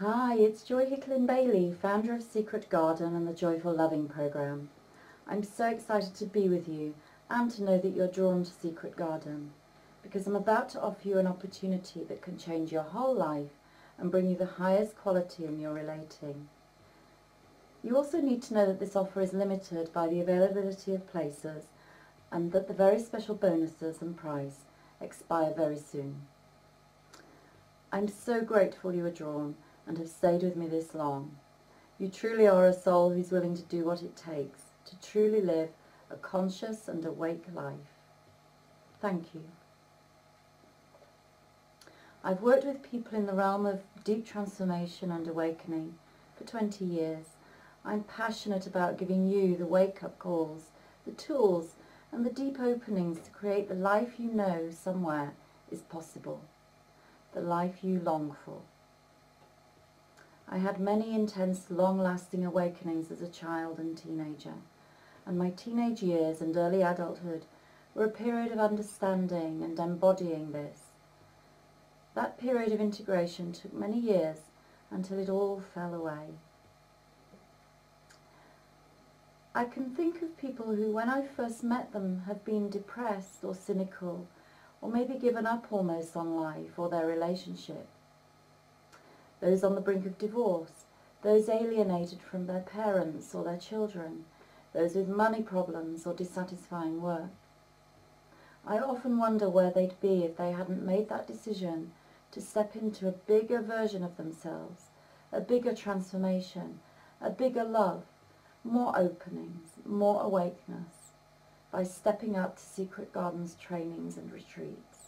Hi, it's Joy Hicklin-Bailey, founder of Secret Garden and the Joyful Loving Programme. I'm so excited to be with you and to know that you're drawn to Secret Garden, because I'm about to offer you an opportunity that can change your whole life and bring you the highest quality in your relating. You also need to know that this offer is limited by the availability of places and that the very special bonuses and prize expire very soon. I'm so grateful you are drawn and have stayed with me this long. You truly are a soul who's willing to do what it takes to truly live a conscious and awake life. Thank you. I've worked with people in the realm of deep transformation and awakening for 20 years. I'm passionate about giving you the wake-up calls, the tools and the deep openings to create the life you know somewhere is possible, the life you long for. I had many intense, long-lasting awakenings as a child and teenager, and my teenage years and early adulthood were a period of understanding and embodying this. That period of integration took many years until it all fell away. I can think of people who, when I first met them, have been depressed or cynical, or maybe given up almost on life or their relationship. Those on the brink of divorce, those alienated from their parents or their children, those with money problems or dissatisfying work. I often wonder where they'd be if they hadn't made that decision to step into a bigger version of themselves, a bigger transformation, a bigger love, more openings, more awakeness, by stepping up to Secret Garden's trainings and retreats.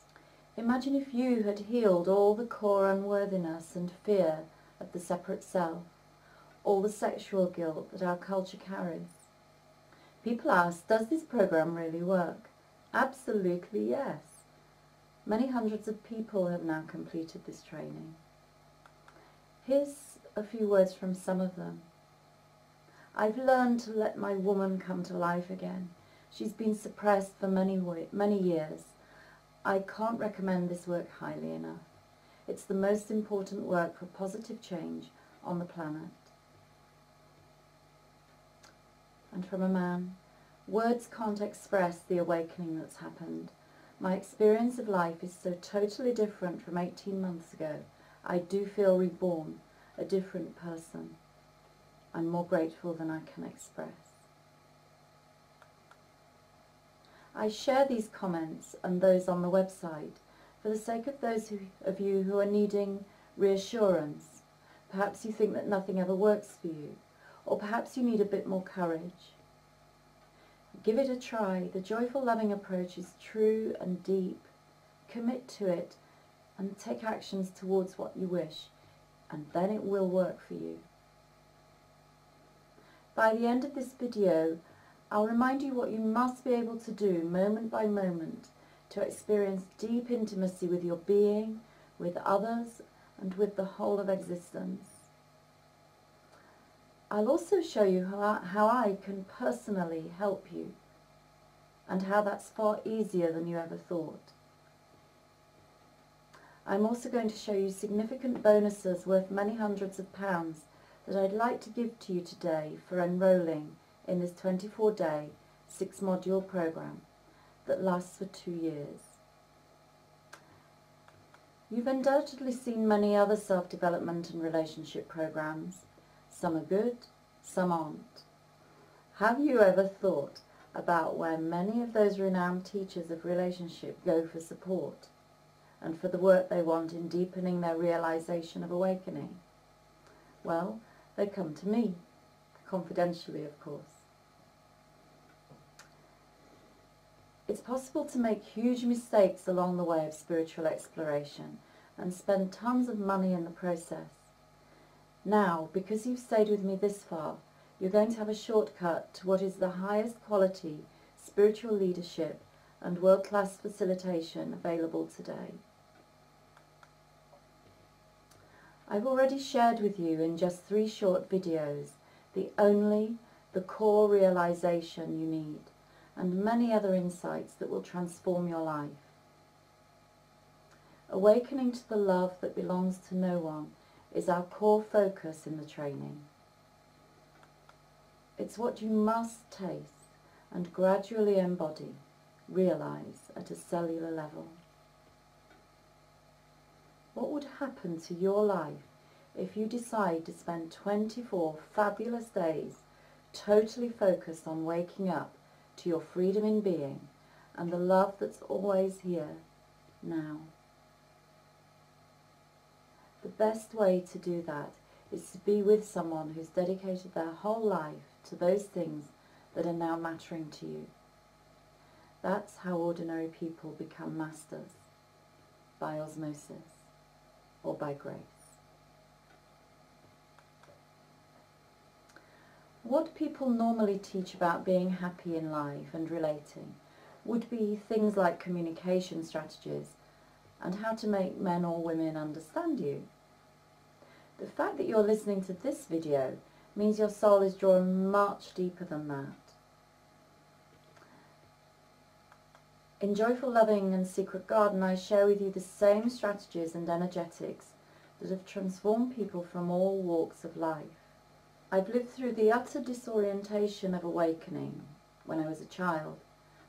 Imagine if you had healed all the core unworthiness and fear of the separate self, all the sexual guilt that our culture carries. People ask, does this program really work? Absolutely yes. Many hundreds of people have now completed this training. Here's a few words from some of them. I've learned to let my woman come to life again. She's been suppressed for many years. I can't recommend this work highly enough. It's the most important work for positive change on the planet. And from a man, words can't express the awakening that's happened. My experience of life is so totally different from 18 months ago. I do feel reborn, a different person. I'm more grateful than I can express. I share these comments and those on the website for the sake of those of you who are needing reassurance. Perhaps you think that nothing ever works for you, or perhaps you need a bit more courage. Give it a try. The joyful loving approach is true and deep. Commit to it and take actions towards what you wish, and then it will work for you. By the end of this video, I'll remind you what you must be able to do moment by moment to experience deep intimacy with your being, with others, and with the whole of existence. I'll also show you how I can personally help you, and how that's far easier than you ever thought. I'm also going to show you significant bonuses worth many hundreds of pounds that I'd like to give to you today for enrolling in this 24-day, 6-module program that lasts for 2 years. You've undoubtedly seen many other self-development and relationship programs. Some are good, some aren't. Have you ever thought about where many of those renowned teachers of relationship go for support and for the work they want in deepening their realization of awakening? Well, they come to me, confidentially of course. It's possible to make huge mistakes along the way of spiritual exploration and spend tons of money in the process. Now, because you've stayed with me this far, you're going to have a shortcut to what is the highest quality spiritual leadership and world-class facilitation available today. I've already shared with you in just 3 short videos the core realization you need, and many other insights that will transform your life. Awakening to the love that belongs to no one is our core focus in the training. It's what you must taste and gradually embody, realize at a cellular level. What would happen to your life if you decide to spend 24 fabulous days totally focused on waking up to your freedom in being and the love that's always here, now? The best way to do that is to be with someone who's dedicated their whole life to those things that are now mattering to you. That's how ordinary people become masters, by osmosis or by grace. What people normally teach about being happy in life and relating would be things like communication strategies and how to make men or women understand you. The fact that you're listening to this video means your soul is drawn much deeper than that. In Joyful Loving and Secret Garden, I share with you the same strategies and energetics that have transformed people from all walks of life. I've lived through the utter disorientation of awakening when I was a child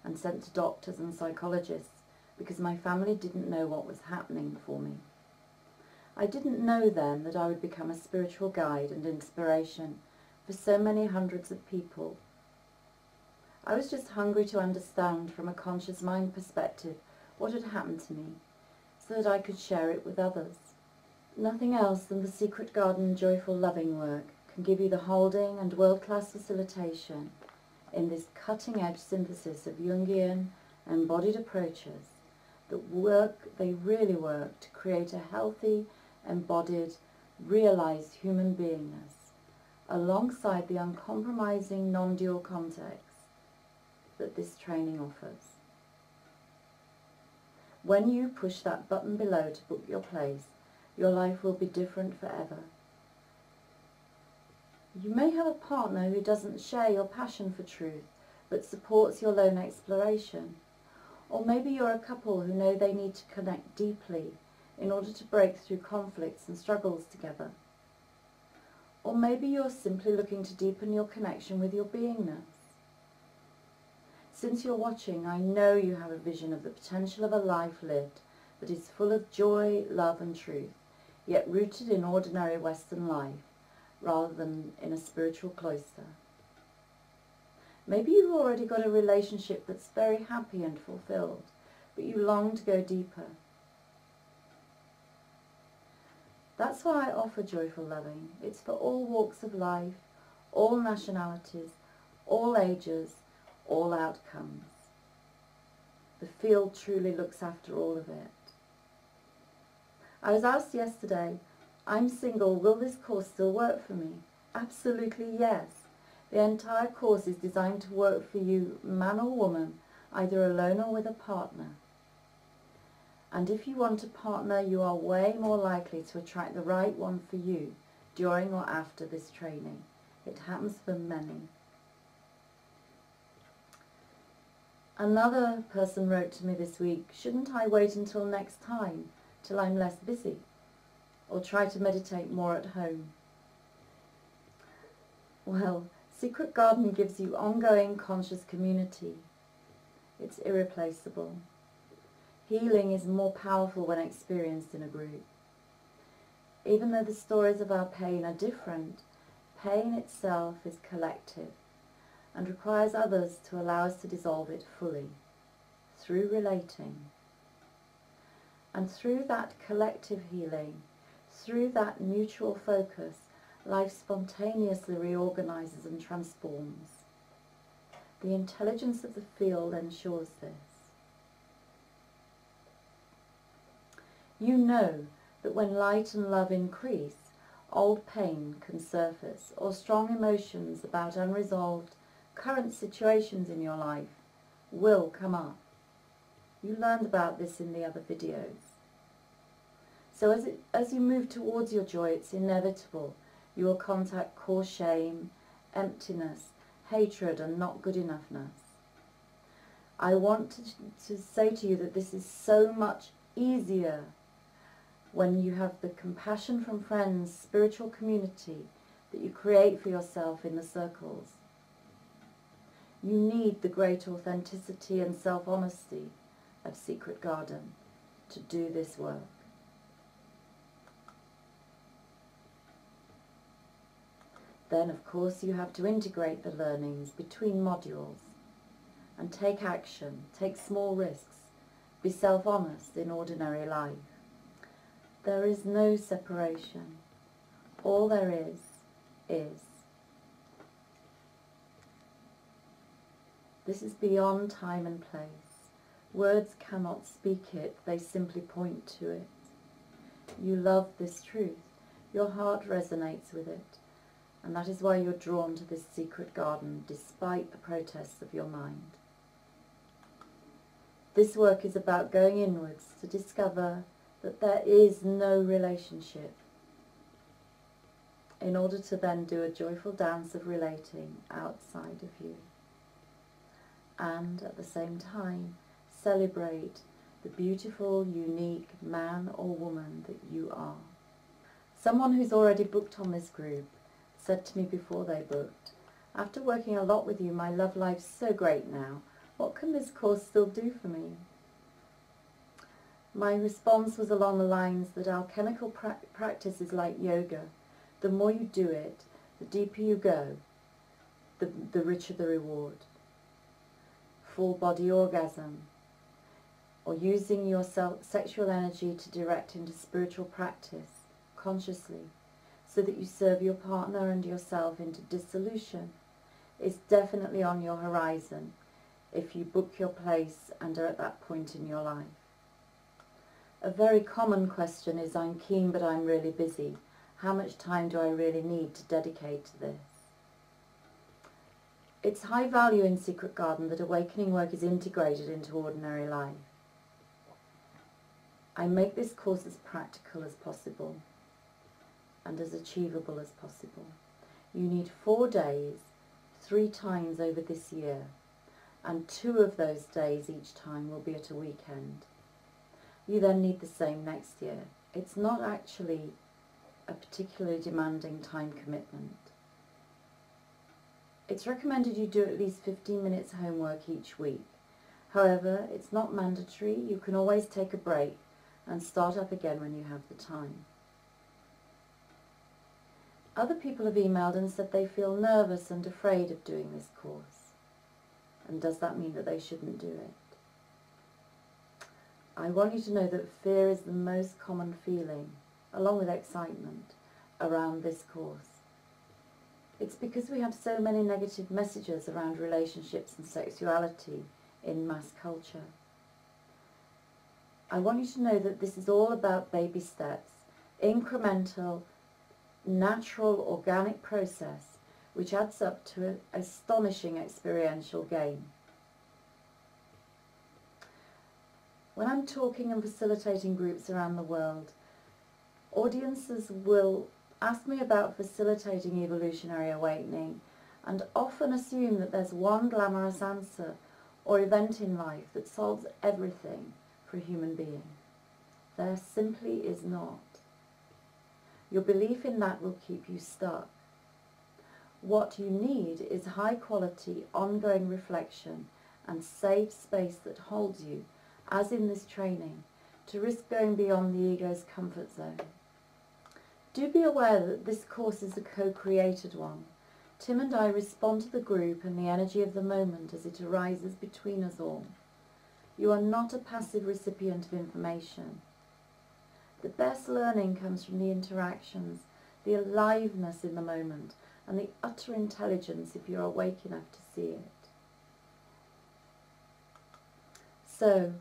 and sent to doctors and psychologists because my family didn't know what was happening for me. I didn't know then that I would become a spiritual guide and inspiration for so many hundreds of people. I was just hungry to understand from a conscious mind perspective what had happened to me so that I could share it with others. Nothing else than the Secret Garden Joyful Loving work can give you the holding and world-class facilitation in this cutting-edge synthesis of Jungian embodied approaches that they really work to create a healthy, embodied, realized human beingness alongside the uncompromising non-dual context that this training offers. When you push that button below to book your place, your life will be different forever. You may have a partner who doesn't share your passion for truth, but supports your lone exploration. Or maybe you're a couple who know they need to connect deeply in order to break through conflicts and struggles together. Or maybe you're simply looking to deepen your connection with your beingness. Since you're watching, I know you have a vision of the potential of a life lived that is full of joy, love and truth, yet rooted in ordinary Western life, rather than in a spiritual cloister. Maybe you've already got a relationship that's very happy and fulfilled, but you long to go deeper. That's why I offer Joyful Loving. It's for all walks of life, all nationalities, all ages, all outcomes. The field truly looks after all of it. I was asked yesterday, I'm single, will this course still work for me? Absolutely yes. The entire course is designed to work for you, man or woman, either alone or with a partner. And if you want a partner, you are way more likely to attract the right one for you during or after this training. It happens for many. Another person wrote to me this week, shouldn't I wait until next time, till I'm less busy? Or try to meditate more at home? Well, Secret Garden gives you ongoing conscious community. It's irreplaceable. Healing is more powerful when experienced in a group. Even though the stories of our pain are different, pain itself is collective and requires others to allow us to dissolve it fully, through relating. And through that collective healing, through that mutual focus, life spontaneously reorganizes and transforms. The intelligence of the field ensures this. You know that when light and love increase, old pain can surface, or strong emotions about unresolved current situations in your life will come up. You learned about this in the other videos. So as you move towards your joy, it's inevitable. You will contact core shame, emptiness, hatred and not good enoughness. I want to say to you that this is so much easier when you have the compassion from friends, spiritual community that you create for yourself in the circles. You need the great authenticity and self-honesty of Secret Garden to do this work. Then, of course, you have to integrate the learnings between modules and take action, take small risks, be self-honest in ordinary life. There is no separation. All there is. This is beyond time and place. Words cannot speak it, they simply point to it. You love this truth. Your heart resonates with it. And that is why you're drawn to this secret garden, despite the protests of your mind. This work is about going inwards to discover that there is no relationship, in order to then do a joyful dance of relating outside of you. And at the same time, celebrate the beautiful, unique man or woman that you are. Someone who's already booked on this group said to me before they booked, "After working a lot with you, my love life's so great now. What can this course still do for me?" My response was along the lines that alchemical practice is like yoga. The more you do it, the deeper you go, the richer the reward. Full body orgasm, or using your sexual energy to direct into spiritual practice consciously, so that you serve your partner and yourself into dissolution, is definitely on your horizon if you book your place and are at that point in your life. A very common question is, "I'm keen but I'm really busy. How much time do I really need to dedicate to this?" It's high value in Secret Garden that awakening work is integrated into ordinary life. I make this course as practical as possible and as achievable as possible. You need 4 days, 3 times over this year, and 2 of those days each time will be at a weekend. You then need the same next year. It's not actually a particularly demanding time commitment. It's recommended you do at least 15 minutes homework each week. However, it's not mandatory. You can always take a break and start up again when you have the time. Other people have emailed and said they feel nervous and afraid of doing this course. And does that mean that they shouldn't do it? I want you to know that fear is the most common feeling, along with excitement, around this course. It's because we have so many negative messages around relationships and sexuality in mass culture. I want you to know that this is all about baby steps, incremental, natural, organic process, which adds up to an astonishing experiential gain. When I'm talking and facilitating groups around the world, audiences will ask me about facilitating evolutionary awakening and often assume that there's one glamorous answer or event in life that solves everything for a human being. There simply is not. Your belief in that will keep you stuck. What you need is high quality, ongoing reflection and safe space that holds you, as in this training, to risk going beyond the ego's comfort zone. Do be aware that this course is a co-created one. Tim and I respond to the group and the energy of the moment as it arises between us all. You are not a passive recipient of information. The best learning comes from the interactions, the aliveness in the moment, and the utter intelligence if you're awake enough to see it. So,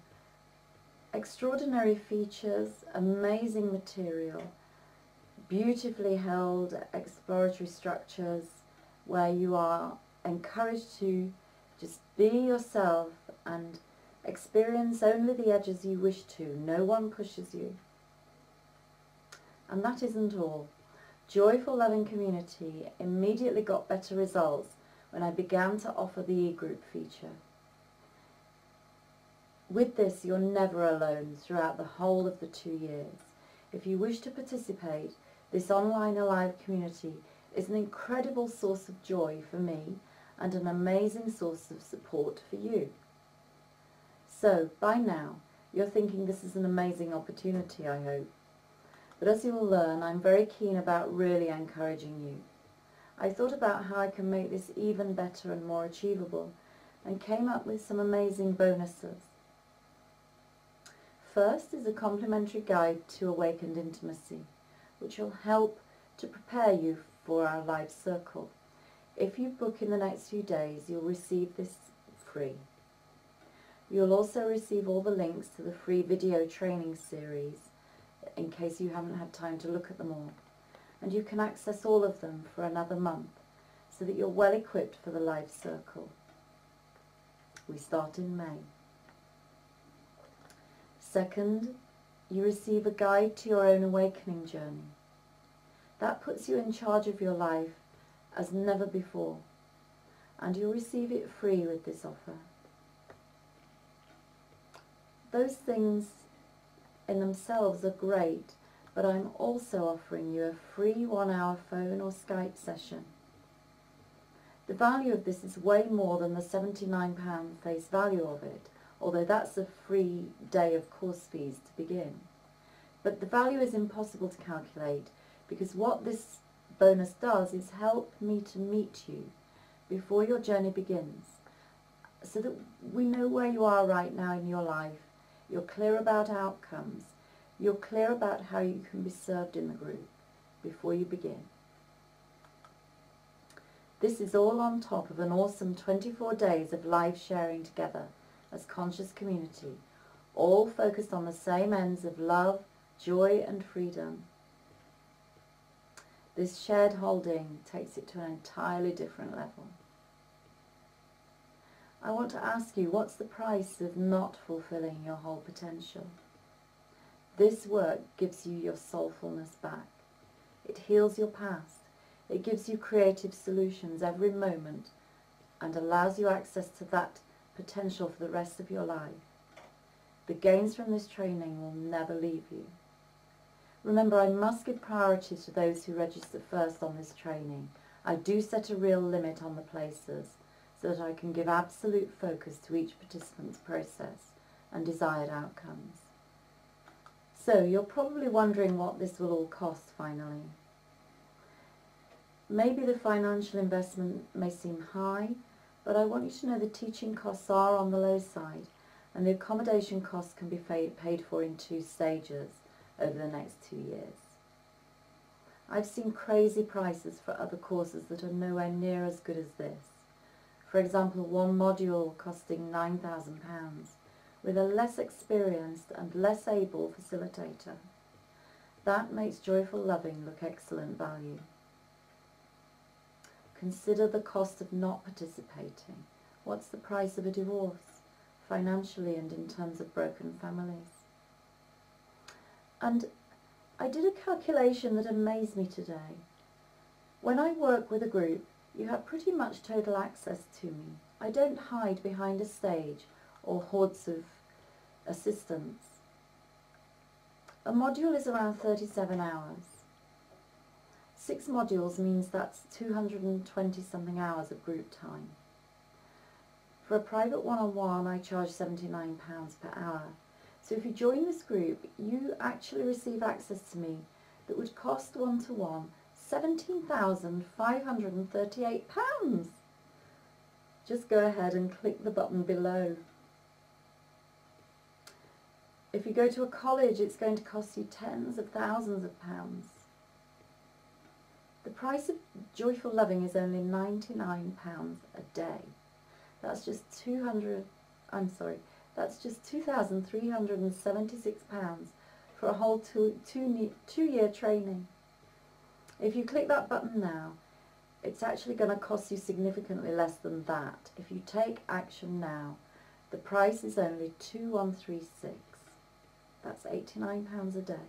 extraordinary features, amazing material, beautifully held exploratory structures where you are encouraged to just be yourself and experience only the edges you wish to. No one pushes you. And that isn't all. Joyful Loving Community immediately got better results when I began to offer the e-group feature. With this, you're never alone throughout the whole of the 2 years. If you wish to participate, this online alive community is an incredible source of joy for me and an amazing source of support for you. So, by now, you're thinking this is an amazing opportunity, I hope. But as you will learn, I'm very keen about really encouraging you. I thought about how I can make this even better and more achievable, and came up with some amazing bonuses. First is a complimentary guide to awakened intimacy, which will help to prepare you for our live circle. If you book in the next few days, you'll receive this free. You'll also receive all the links to the free video training series, in case you haven't had time to look at them all. And you can access all of them for another month, so that you're well equipped for the live circle. We start in May. Second, you receive a guide to your own awakening journey. That puts you in charge of your life as never before, and you'll receive it free with this offer. Those things in themselves are great, but I'm also offering you a free 1-hour phone or Skype session. The value of this is way more than the £79 face value of it, although that's a free day of course fees to begin. But the value is impossible to calculate, because what this bonus does is help me to meet you before your journey begins, so that we know where you are right now in your life. You're clear about outcomes. You're clear about how you can be served in the group before you begin. This is all on top of an awesome 24 days of live sharing together as conscious community, all focused on the same ends of love, joy and freedom. This shared holding takes it to an entirely different level. I want to ask you, what's the price of not fulfilling your whole potential? This work gives you your soulfulness back. It heals your past. It gives you creative solutions every moment and allows you access to that potential for the rest of your life. The gains from this training will never leave you. Remember, I must give priority to those who register first on this training. I do set a real limit on the places, so that I can give absolute focus to each participant's process and desired outcomes. So you're probably wondering what this will all cost finally. Maybe the financial investment may seem high, but I want you to know the teaching costs are on the low side, and the accommodation costs can be paid for in 2 stages over the next 2 years. I've seen crazy prices for other courses that are nowhere near as good as this. For example, one module costing £9,000 with a less experienced and less able facilitator. That makes joyful loving look excellent value. Consider the cost of not participating. What's the price of a divorce, financially and in terms of broken families? And I did a calculation that amazed me today. When I work with a group, you have pretty much total access to me. I don't hide behind a stage or hordes of assistants. A module is around 37 hours. 6 modules means that's 220 something hours of group time. For a private one-on-one, I charge £79 per hour. So if you join this group, you actually receive access to me that would cost one-to-one £17,538. Just go ahead and click the button below. If you go to a college, it's going to cost you tens of thousands of pounds. The price of joyful loving is only £99 a day. That's just £2,376 for a whole two-year training. If you click that button now, it's actually going to cost you significantly less than that. If you take action now, the price is only £2,136. That's £89 a day.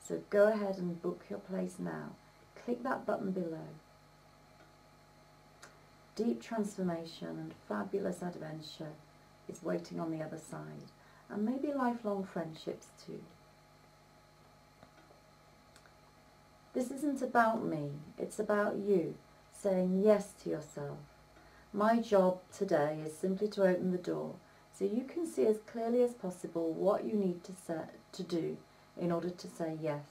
So go ahead and book your place now. Click that button below. Deep transformation and fabulous adventure is waiting on the other side, and maybe lifelong friendships too. This isn't about me, it's about you saying yes to yourself. My job today is simply to open the door so you can see as clearly as possible what you need to do in order to say yes.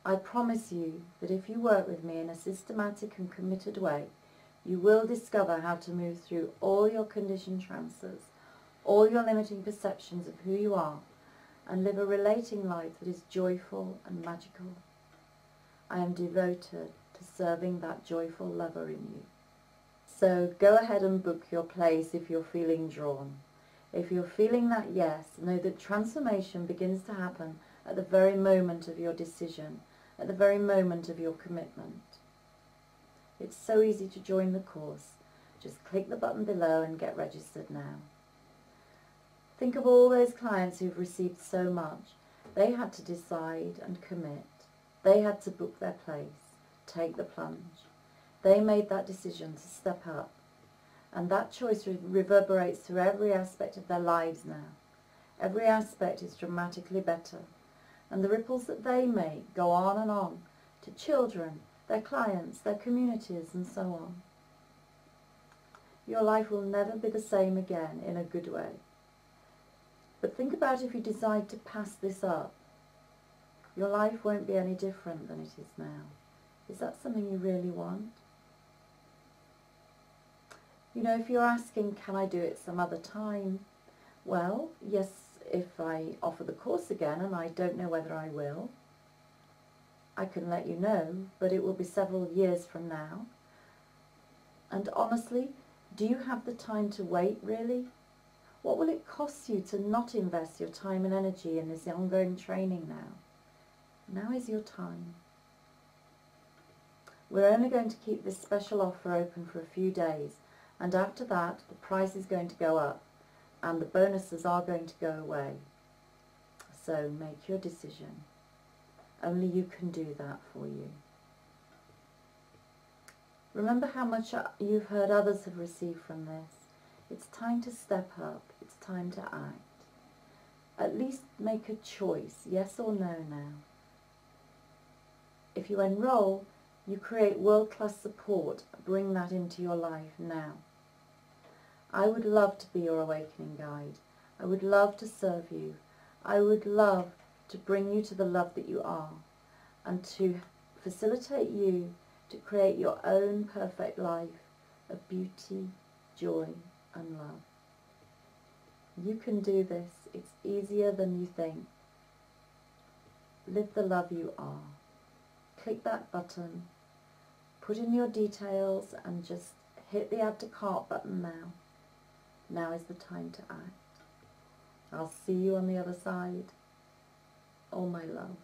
I promise you that if you work with me in a systematic and committed way, you will discover how to move through all your conditioned transfers, all your limiting perceptions of who you are, and live a relating life that is joyful and magical. I am devoted to serving that joyful lover in you. So go ahead and book your place if you're feeling drawn. If you're feeling that yes, know that transformation begins to happen at the very moment of your decision, at the very moment of your commitment. It's so easy to join the course. Just click the button below and get registered now. Think of all those clients who've received so much. They had to decide and commit. They had to book their place, take the plunge. They made that decision to step up. And that choice reverberates through every aspect of their lives now. Every aspect is dramatically better. And the ripples that they make go on and on to children, their clients, their communities, and so on. Your life will never be the same again in a good way. But think about if you decide to pass this up. Your life won't be any different than it is now. Is that something you really want? You know, if you're asking, can I do it some other time? Well, yes, if I offer the course again, and I don't know whether I will, I can let you know, but it will be several years from now. And honestly, do you have the time to wait, really? What will it cost you to not invest your time and energy in this ongoing training now? Now is your time. We're only going to keep this special offer open for a few days, and after that the price is going to go up and the bonuses are going to go away. So make your decision. Only you can do that for you. Remember how much you've heard others have received from this. It's time to step up. It's time to act. At least make a choice, yes or no now. If you enroll, you create world-class support. Bring that into your life now. I would love to be your awakening guide. I would love to serve you. I would love to bring you to the love that you are and to facilitate you to create your own perfect life of beauty, joy, and love. You can do this. It's easier than you think. Live the love you are. Click that button, put in your details, and just hit the add to cart button now. Now is the time to act. I'll see you on the other side. All my love.